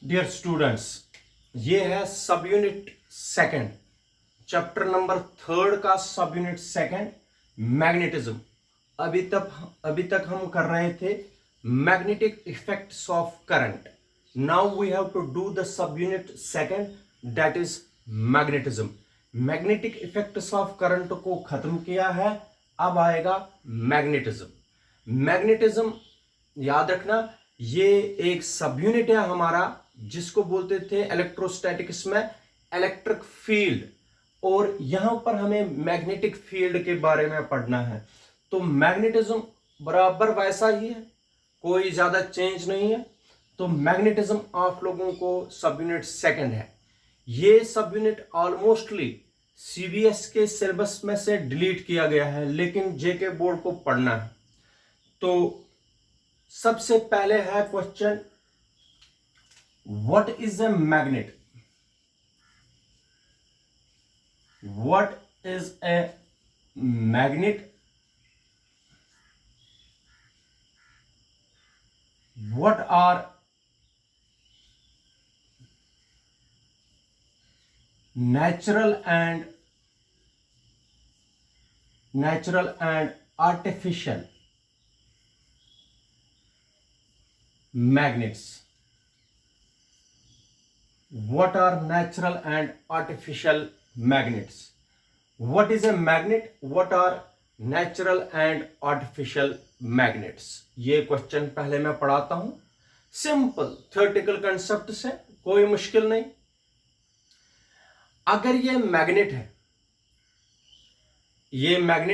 Dear students, ये है सब यूनिट सेकंड, चैप्टर नंबर 3 का सब यूनिट सेकंड, मैग्नेटिज्म। अभी तक हम कर रहे थे magnetic effects of current. Now we have to do the sub unit second, that is magnetism. Magnetic effects of current को खत्म किया है, अब आएगा मैग्नेटिज्म। मैग्नेटिज्म याद रखना, ये एक सब यूनिट है हमारा, जिसको बोलते थे इलेक्ट्रोस्टैटिक्स में इलेक्ट्रिक फील्ड, और यहां पर हमें मैग्नेटिक फील्ड के बारे में पढ़ना है। तो मैग्नेटिज्म बराबर वैसा ही है, कोई ज्यादा चेंज नहीं है। तो मैग्नेटिज्म आप लोगों को सब यूनिट सेकंड है। ये सब यूनिट ऑलमोस्टली सीबीएस के सिलेबस में से डिलीट किया गया है, लेकिन जेके बोर्ड को पढ़ना है। तो सबसे पहले है question, what is a magnet? What is a magnet? What are natural and artificial magnets? What are natural and artificial magnets? What is a magnet? What are natural and artificial magnets? ये question पहले मैं पढ़ाता हूं, simple theoretical concept से, कोई मुश्किल नहीं। अगर ये मैग्नेट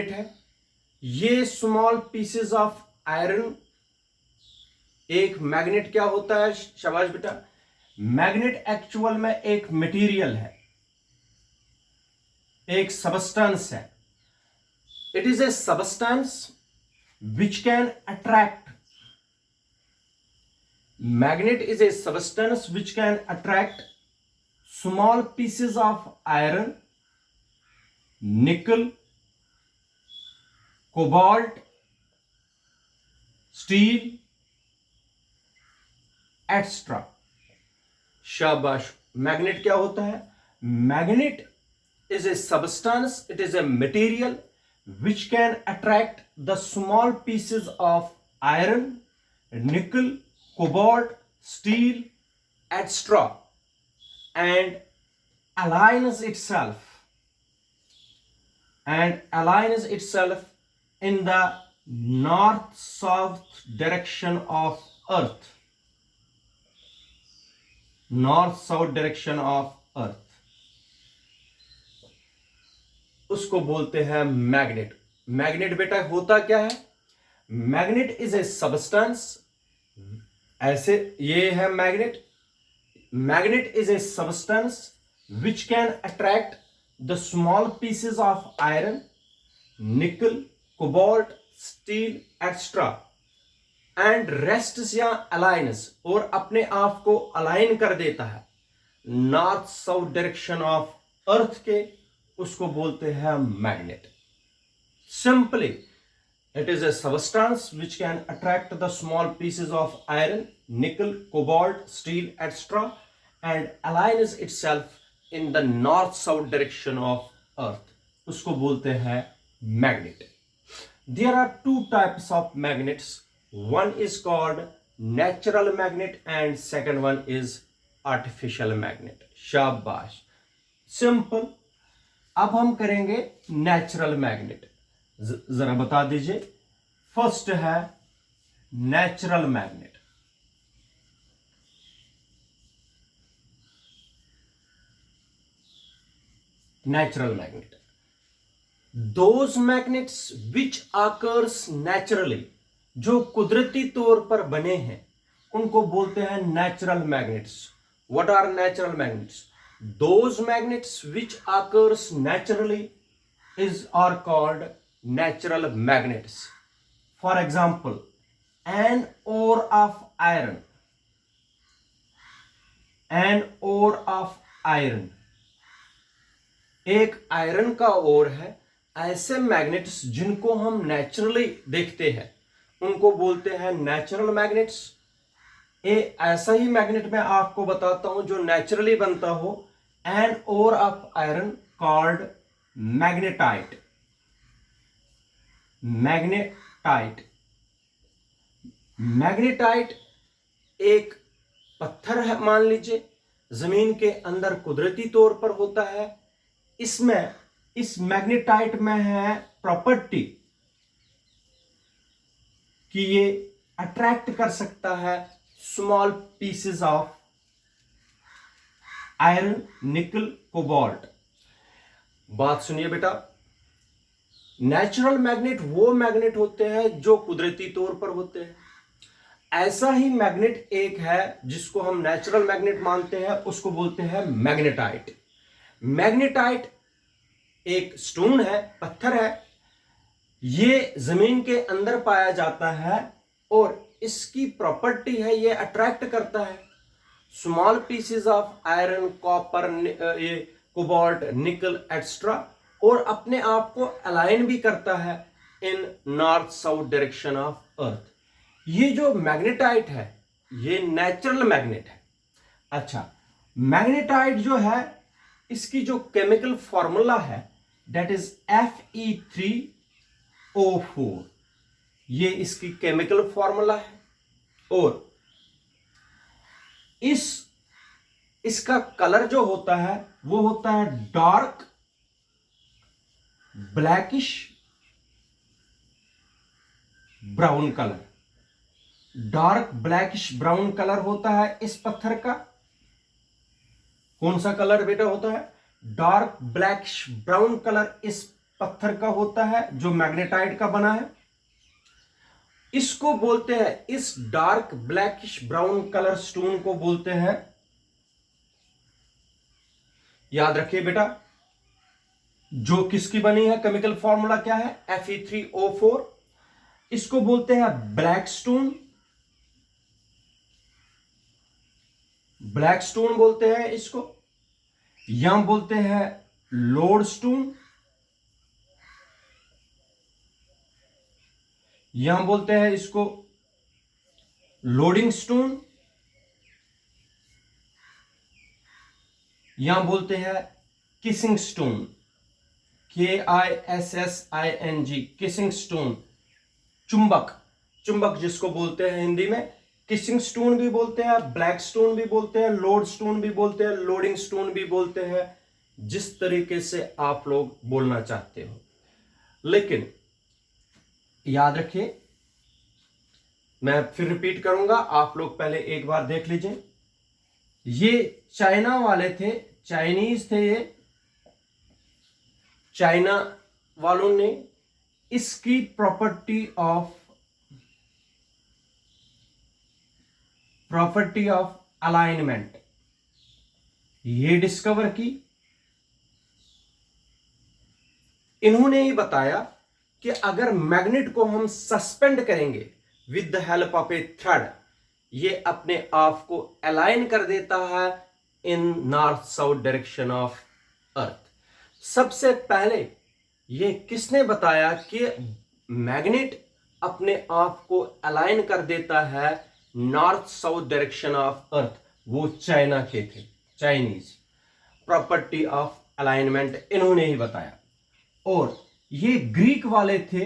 है, ये स्मॉल पीसेस ऑफ आयरन। एक मैग्नेट क्या होता है? शाबाश बेटा, मैग्नेट एक्चुअल में एक मटेरियल है, एक सबस्टेंस है। It is a substance which can attract. Magnet is a substance which can attract small pieces of iron, nickel, cobalt, steel, etc. शाबाश। मैग्नेट क्या होता है? Magnet is a substance, it is a material which can attract the small pieces of iron, nickel, cobalt, steel, etc. and aligns itself in the north-south direction of earth. north-south direction of earth, उसको बोलते हैं magnet. Magnet बेटा होता क्या है? Magnet is a substance, ऐसे ये है magnet. Magnet is a substance which can attract the small pieces of iron, nickel, cobalt, steel, etc. and rests या aligns, और अपने आप को अलाइन कर देता है नॉर्थ साउथ डायरेक्शन ऑफ अर्थ के, उसको बोलते हैं magnet. Simply, it is a substance which can attract the small pieces of iron, nickel, cobalt, steel, etc. and aligns itself in the north-south direction of earth. उसको बोलते हैं magnet. There are two types of magnets. One is called natural magnet and second one is artificial magnet. शाबाश, simple. अब हम करेंगे natural magnet. जरा बता दीजिए। फर्स्ट है natural magnet. Natural magnet, those magnets which occurs naturally, जो कुदरती तौर पर बने हैं, उनको बोलते हैं natural magnets. What are natural magnets? Those magnets which occurs naturally is are called natural magnets. For example, an ore of iron, एक आयरन का ओर है। ऐसे मैग्नेट्स जिनको हम नेचुरली देखते हैं, उनको बोलते हैं नेचुरल मैग्नेट्स। ऐसा ही मैग्नेट मैं आपको बताता हूं जो नेचुरली बनता हो, an ore of iron called magnetite. Magnetite magnetite एक पत्थर है, मान लीजिए जमीन के अंदर कुदरती तौर पर होता है। इसमें इस मैग्नेटाइट में है प्रॉपर्टी कि ये अट्रैक्ट कर सकता है स्मॉल पीसेस ऑफ आयरन, निकल, कोबाल्ट। बात सुनिए बेटा, नेचुरल मैग्नेट वो मैग्नेट होते हैं जो कुदरती तौर पर होते हैं। ऐसा ही मैग्नेट एक है जिसको हम नेचुरल मैग्नेट मानते हैं, उसको बोलते हैं मैग्नेटाइट। मैग्नेटाइट एक स्टोन है, पत्थर है, ये जमीन के अंदर पाया जाता है और इसकी प्रॉपर्टी है ये अट्रैक्ट करता है small pieces of iron, copper, ये कोबाल्ट, निकल एक्स्ट्रा, और अपने आप को अलाइन भी करता है in north south direction of earth. ये जो मैग्नेटाइट है ये नेचुरल मैग्नेट है। अच्छा, मैग्नेटाइट जो है इसकी जो केमिकल फॉर्मूला है दैट इज Fe3O4, ये इसकी केमिकल फॉर्मूला है। और इसका कलर जो होता है वो होता है dark blackish brown colour. Dark blackish brown colour होता है इस पत्थर का। कौन सा कलर बेटा होता है? डार्क ब्लैकिश ब्राउन कलर इस पत्थर का होता है जो मैग्नेटाइट का बना है। इसको बोलते हैं, इस dark blackish brown colour stone को बोलते हैं, याद रखिए बेटा, जो किसकी बनी है, केमिकल फॉर्मूला क्या है, Fe3O4। इसको बोलते हैं ब्लैक स्टोन, ब्लैक स्टोन बोलते हैं इसको, या बोलते हैं लोड स्टोन, या बोलते हैं इसको लोडिंग स्टोन, या बोलते हैं kissing stone, KISSING, kissing stone, चुंबक, चुंबक जिसको बोलते हैं हिंदी में। किसिंग स्टोन भी बोलते हैं, ब्लैक स्टोन भी बोलते हैं, लोड स्टोन भी बोलते हैं, लोडिंग स्टोन भी बोलते हैं, जिस तरीके से आप लोग बोलना चाहते हो। लेकिन याद रखिए, मैं फिर रिपीट करूंगा, आप लोग पहले एक बार देख लीजिए। ये चाइना वाले थे, चाइनीज थे ये, चाइना वालों ने इसकी प्रॉपर्टी ऑफ अलाइनमेंट ये डिस्कवर की। इन्होंने ही बताया कि अगर मैग्नेट को हम सस्पेंड करेंगे with the help of a thread, ये अपने आप को अलाइन कर देता है in north south direction of earth. सबसे पहले ये किसने बताया कि मैग्नेट अपने आप को अलाइन कर देता है north south direction of earth? वो चाइना के थे, चाइनीज। प्रॉपर्टी ऑफ अलाइनमेंट इन्होंने ही बताया। और ये ग्रीक वाले थे,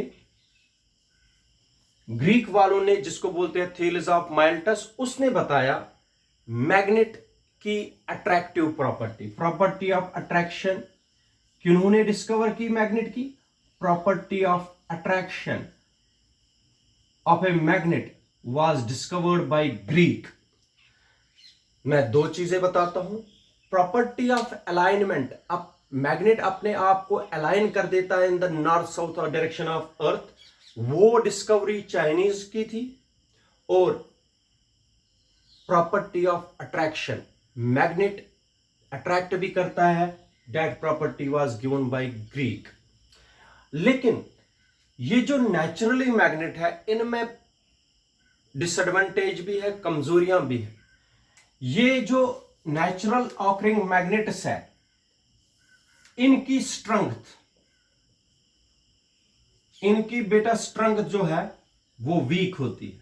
ग्रीक वालों ने, जिसको बोलते हैं थेलेस ऑफ माइल्टस, उसने बताया मैग्नेट की अट्रैक्टिव प्रॉपर्टी ऑफ अट्रैक्शन। किन्होंने डिस्कवर की मैग्नेट की property of attraction of a magnet was discovered by Greek. मैं दो चीजें बताता हूं। प्रॉपर्टी ऑफ अलाइनमेंट, अब मैग्नेट अपने आप को अलाइन कर देता है in the north south direction of earth, वो डिस्कवरी चाइनीज की थी। और property of attraction, magnet attract भी करता है, that property was given by Greek. लेकिन ये जो नेचुरली मैग्नेट है, इनमें डिसएडवांटेज भी है, कमजोरियां भी है। ये जो नेचुरल ऑकरिंग मैग्नेट्स है, इनकी स्ट्रेंथ, इनकी बेटा स्ट्रेंथ जो है वो वीक होती है।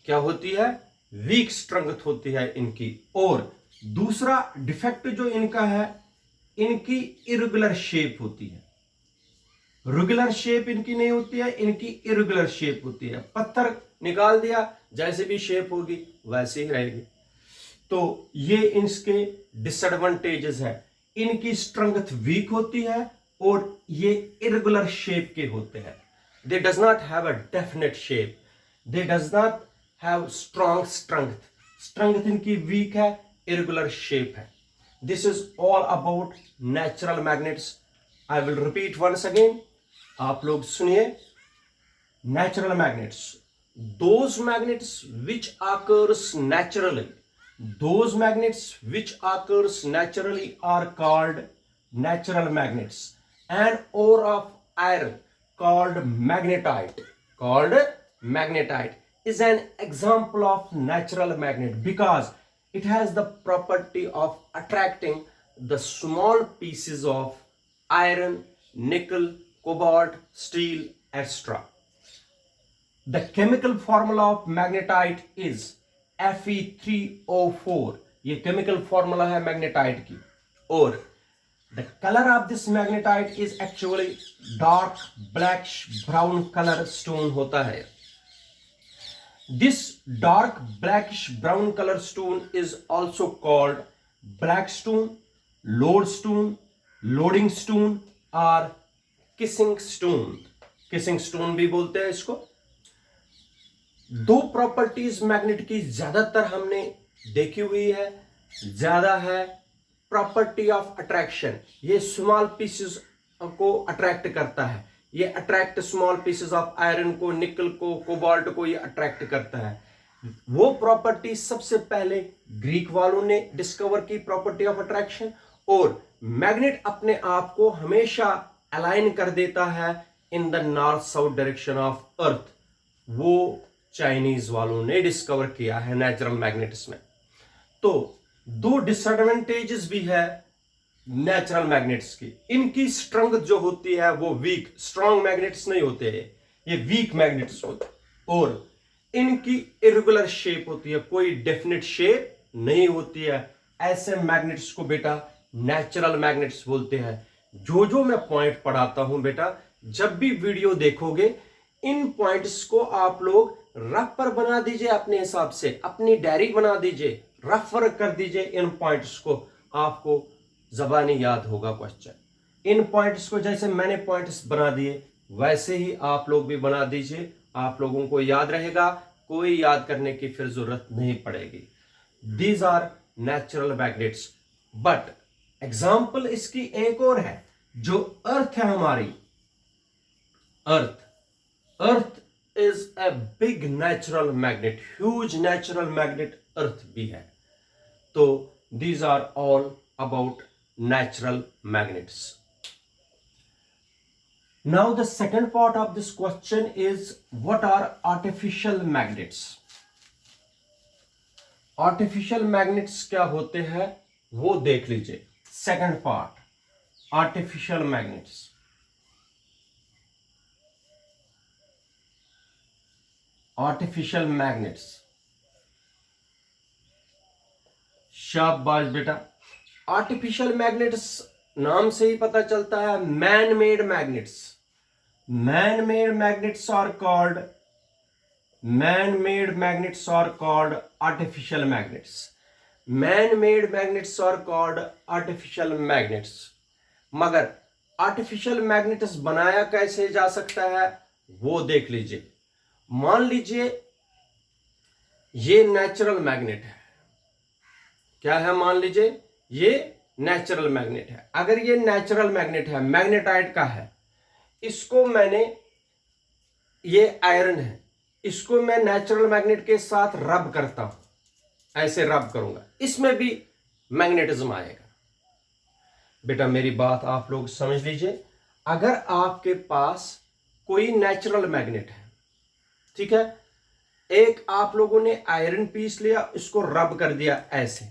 क्या होती है, वीक स्ट्रेंथ होती है इनकी। और दूसरा डिफेक्ट जो इनका है, इनकी इरेगुलर शेप होती है। रेगुलर शेप इनकी नहीं होती है, इनकी इरेगुलर शेप होती है। पत्थर निकाल दिया, जैसे भी शेप होगी वैसे ही रहेगी। तो ये इसके डिसएडवांटेजेस है। इनकी स्ट्रेंथ वीक होती है और ये इरेगुलर शेप के होते हैं। They does not have a definite shape, they does not have strong strength. Strength इनकी वीक है, इरेगुलर शेप है। This is all about natural magnets. I will repeat once again, आप लोग सुनिए। Natural magnets, those magnets which occurs naturally, those magnets which occurs naturally are called natural magnets. An ore of iron called magnetite is an example of natural magnet because it has the property of attracting the small pieces of iron, nickel, cobalt, steel, etc. The chemical formula of magnetite is Fe3O4. ये chemical formula है magnetite की। और the color of this magnetite is actually dark blackish brown color stone होता है। This dark blackish brown color stone is also called black stone, lodestone, loading stone or kissing stone। kissing stone भी बोलते हैं इसको। दो properties magnet की ज्यादातर हमने देखी हुई है। ज्यादा है प्रॉपर्टी ऑफ अट्रैक्शन, ये स्मॉल पीसेस को अट्रैक्ट करता है। ये attract small pieces of iron को, निकल को, कोबाल्ट को, ये अट्रैक्ट करता है। वो प्रॉपर्टी सबसे पहले ग्रीक वालों ने डिस्कवर की, प्रॉपर्टी ऑफ अट्रैक्शन। और मैग्नेट अपने आप को हमेशा अलाइन कर देता है in the north south direction of earth. वो चाइनीज वालों ने डिस्कवर किया है नेचुरल मैग्नेट्स में। तो दो डिसएडवांटेजेस भी है नेचुरल मैग्नेट्स की। इनकी स्ट्रेंथ जो होती है वो वीक, स्ट्रॉन्ग मैग्नेट्स नहीं होते हैं, ये वीक मैग्नेट्स होते। और इनकी इरेगुलर शेप होती है, कोई डेफिनेट शेप नहीं होती है। ऐसे मैग्नेट्स को बेटा नेचुरल मैग्नेट्स बोलते हैं। जो मैं पॉइंट पढ़ाता हूं बेटा, जब भी वीडियो देखोगे इन पॉइंट्स को आप लोग रफ पर बना दीजिए, अपने हिसाब से अपनी डायरी बना दीजिए, रेफर कर दीजिए इन पॉइंट्स को, आपको जबानी याद होगा क्वेश्चन। इन पॉइंट्स को जैसे मैंने पॉइंट्स बना दिए वैसे ही आप लोग भी बना दीजिए, आप लोगों को याद रहेगा, कोई याद करने की फिर जरूरत नहीं पड़ेगी। These are natural magnets. But example इसकी एक और है, जो अर्थ है हमारी, अर्थ is a big natural magnet, huge natural magnet अर्थ भी है। तो these are all about natural magnets. Now the second part of this question is, what are artificial magnets? Artificial magnets क्या होते हैं वो देख लीजिए। Second part, artificial magnets. Artificial magnets, शाबाश बेटा। आर्टिफिशियल मैग्नेट्स नाम से ही पता चलता है man made magnets. Man made magnets are called artificial magnets. Man made magnets are called artificial magnets. मगर आर्टिफिशियल मैग्नेट्स बनाया कैसे जा सकता है वो देख लीजिए। मान लीजिए ये नेचुरल मैग्नेट है, क्या है, मान लीजिए ये नेचुरल मैग्नेट है। अगर ये नेचुरल मैग्नेट है, मैग्नेटाइट का है, इसको मैंने, ये आयरन है, इसको मैं नेचुरल मैग्नेट के साथ रब करता हूं, ऐसे रब करूंगा, इसमें भी मैग्नेटिज्म आएगा। बेटा मेरी बात आप लोग समझ लीजिए। अगर आपके पास कोई नेचुरल मैग्नेट है, ठीक है, एक आप लोगों ने आयरन पीस लिया, इसको रब कर दिया ऐसे,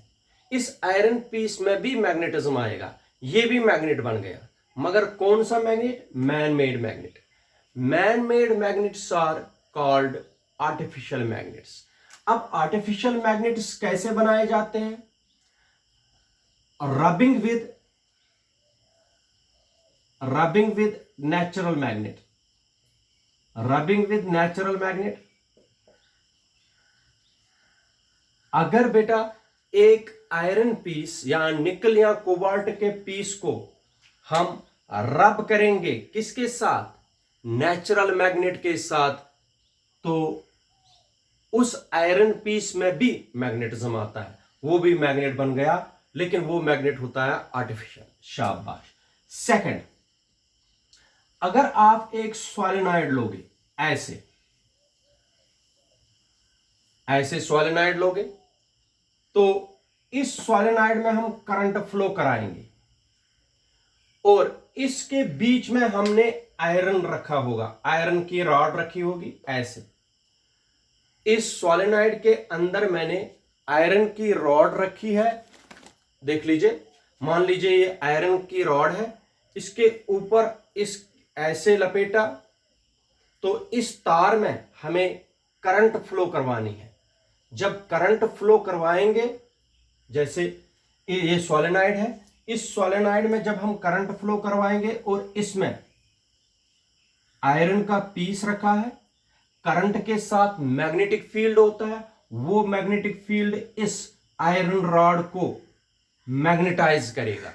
इस आयरन पीस में भी मैग्नेटिज्म आएगा, ये भी मैग्नेट बन गया। मगर कौन सा magnet? Man made magnet. Man made magnets are called artificial magnets. अब आर्टिफिशियल मैग्नेट्स कैसे बनाए जाते हैं? Rubbing with natural magnet, rubbing with natural magnet. अगर बेटा एक आयरन पीस या निकल या कोबाल्ट के पीस को हम रब करेंगे किसके साथ? नेचुरल मैग्नेट के साथ, तो उस आयरन पीस में भी मैग्नेटिज्म आता है, वो भी मैग्नेट बन गया, लेकिन वो मैग्नेट होता है आर्टिफिशियल। शाबाश। सेकंड, अगर आप एक सोलेनॉइड लोगे, ऐसे सोलेनॉइड लोगे, तो इस सोलेनॉइड में हम करंट फ्लो कराएंगे और इसके बीच में हमने आयरन रखा होगा, आयरन की रॉड रखी होगी ऐसे। इस सोलेनॉइड के अंदर मैंने आयरन की रॉड रखी है, देख लीजिए, मान लीजिए ये आयरन की रॉड है, इसके ऊपर इस ऐसे लपेटा, तो इस तार में हमें करंट फ्लो करवानी है। जब करंट फ्लो करवाएंगे, जैसे ये सोलेनॉइड है, इस सोलेनॉइड में जब हम करंट फ्लो करवाएंगे और इसमें आयरन का पीस रखा है, करंट के साथ मैग्नेटिक फील्ड होता है, वो मैग्नेटिक फील्ड इस आयरन रॉड को मैग्नेटाइज करेगा।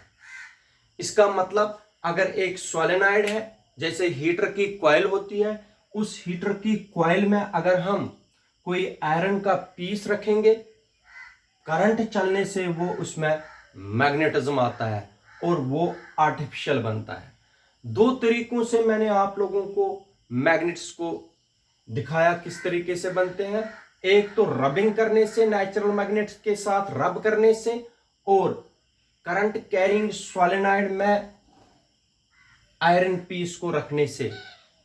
इसका मतलब अगर एक सोलेनॉइड है, जैसे हीटर की कॉइल होती है, उस हीटर की कॉइल में अगर हम कोई आयरन का पीस रखेंगे, करंट चलने से वो उसमें मैग्नेटिज्म आता है और वो आर्टिफिशियल बनता है। दो तरीकों से मैंने आप लोगों को मैग्नेट्स को दिखाया किस तरीके से बनते हैं। एक तो रबिंग करने से, नेचुरल मैग्नेट्स के साथ रब करने से, और करंट कैरिंग सोलेनॉइड में आयरन पीस को रखने से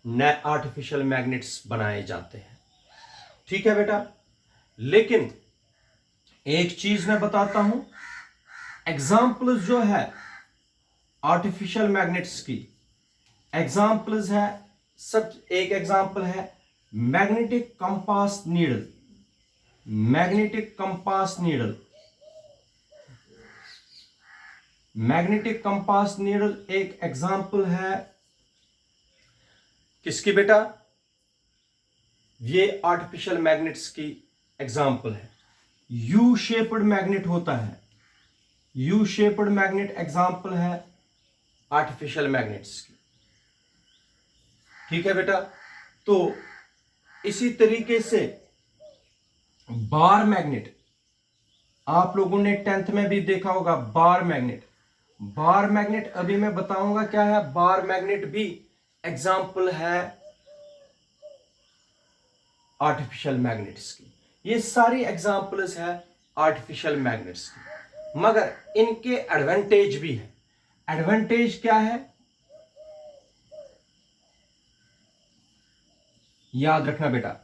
आर्टिफिशियल मैग्नेट्स बनाए जाते हैं। ठीक है बेटा, लेकिन एक चीज मैं बताता हूं, एग्जाम्पल्स जो है आर्टिफिशियल मैग्नेट्स की, एग्जाम्पल्स है, सब एक एग्जाम्पल है magnetic compass needle. Magnetic compass needle, magnetic compass needle एक एग्जाम्पल है किसकी बेटा? ये आर्टिफिशियल मैग्नेट्स की एग्जाम्पल है। यू शेप्ड मैग्नेट होता है, यू शेप्ड मैग्नेट एग्जाम्पल है आर्टिफिशियल मैग्नेट्स की। ठीक है बेटा, तो इसी तरीके से बार मैग्नेट, आप लोगों ने 10th में भी देखा होगा बार मैग्नेट। बार मैग्नेट अभी मैं बताऊंगा क्या है। बार मैग्नेट भी एग्जाम्पल है आर्टिफिशियल मैग्नेट्स की। ये सारी एग्जाम्पल्स है आर्टिफिशियल मैग्नेट्स की, मगर इनके एडवांटेज भी है। एडवांटेज क्या है, याद रखना बेटा,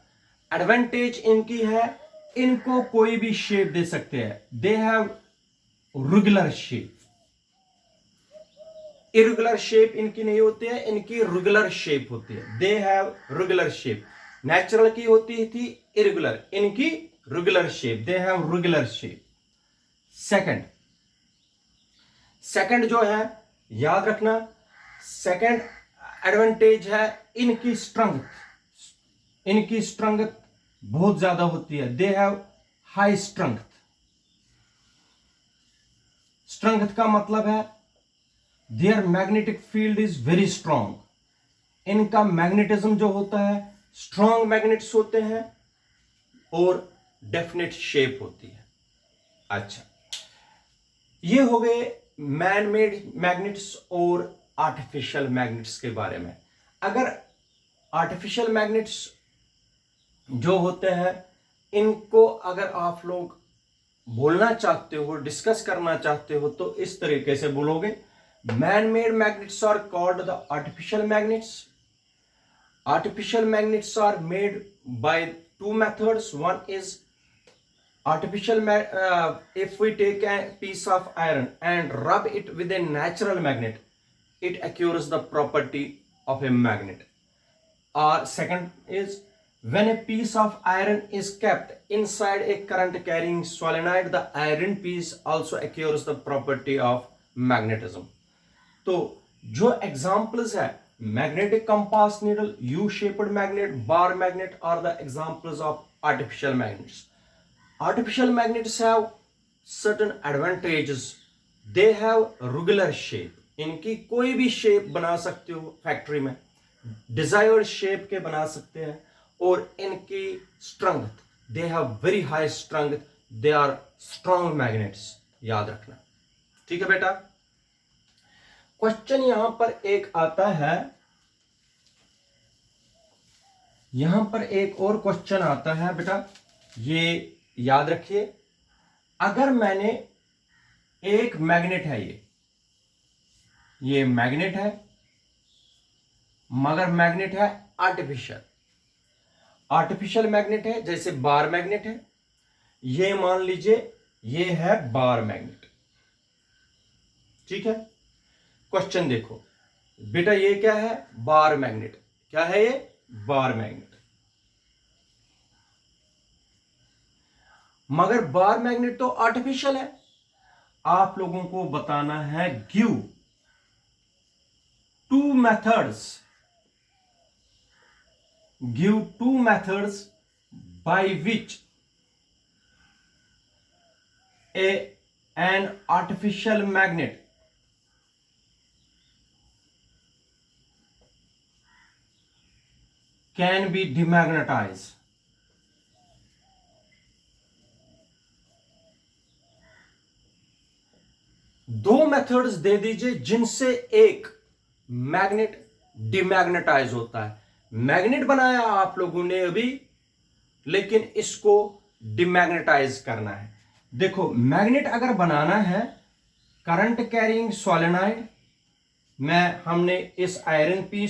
एडवांटेज इनकी है, इनको कोई भी शेप दे सकते हैं। They have regular shape, irregular shape इनकी नहीं होती है, इनकी रेगुलर शेप होती है। They have regular shape. Natural की होती थी इरेगुलर, इनकी regular shape, they have regular shape. Second जो है, याद रखना, सेकंड एडवांटेज है इनकी स्ट्रेंथ, इनकी स्ट्रेंथ बहुत ज्यादा होती है। They have high strength. Strength का मतलब है their magnetic field is very strong. इनका मैग्नेटिज्म जो होता है, स्ट्रांग मैग्नेट्स होते हैं और डेफिनेट शेप होती है। अच्छा, ये हो गए मैन मेड मैग्नेट्स और आर्टिफिशियल मैग्नेट्स के बारे में। अगर आर्टिफिशियल मैग्नेट्स जो होते हैं, इनको अगर आप लोग बोलना चाहते हो, डिस्कस करना चाहते हो, तो इस तरीके से बोलोगे, man made magnets are called the artificial magnets. Artificial magnets are made by two methods. One is if we take a piece of iron and rub it with a natural magnet, it acquires the property of a magnet. Or second is When a piece of iron is kept inside a current carrying solenoid, the iron piece also acquires the property of magnetism. तो जो examples है, magnetic compass needle, U shaped magnet, bar magnet are the examples of artificial magnets. Artificial magnets have certain advantages. They have regular shape. इनकी कोई भी shape बना सकते हो factory में, डिजायर्ड शेप के बना सकते हैं. और इनकी strength, they have very high strength, they are strong magnets. याद रखना, ठीक है बेटा. क्वेश्चन यहां पर एक आता है, यहां पर एक और क्वेश्चन आता है बेटा, ये याद रखिए. अगर मैंने एक मैग्नेट है, ये मैग्नेट है, मगर मैग्नेट है आर्टिफिशियल मैग्नेट है, जैसे बार मैग्नेट है. ये मान लीजिए ये है बार मैग्नेट, ठीक है. क्वेश्चन देखो बेटा, ये क्या है? Bar magnet. क्या है ये? Bar magnet. मगर बार मैग्नेट तो आर्टिफिशियल है. आप लोगों को बताना है, give two methods by which an artificial magnet can be demagnetised. दो मेथड्स दे दीजिए जिनसे एक मैग्नेट डिमैग्नेटाइज होता है. मैग्नेट बनाया आप लोगों ने अभी, लेकिन इसको डिमैग्नेटाइज करना है. देखो, मैग्नेट अगर बनाना है, करंट कैरिंग सोलेनॉइड में हमने इस आयरन पीस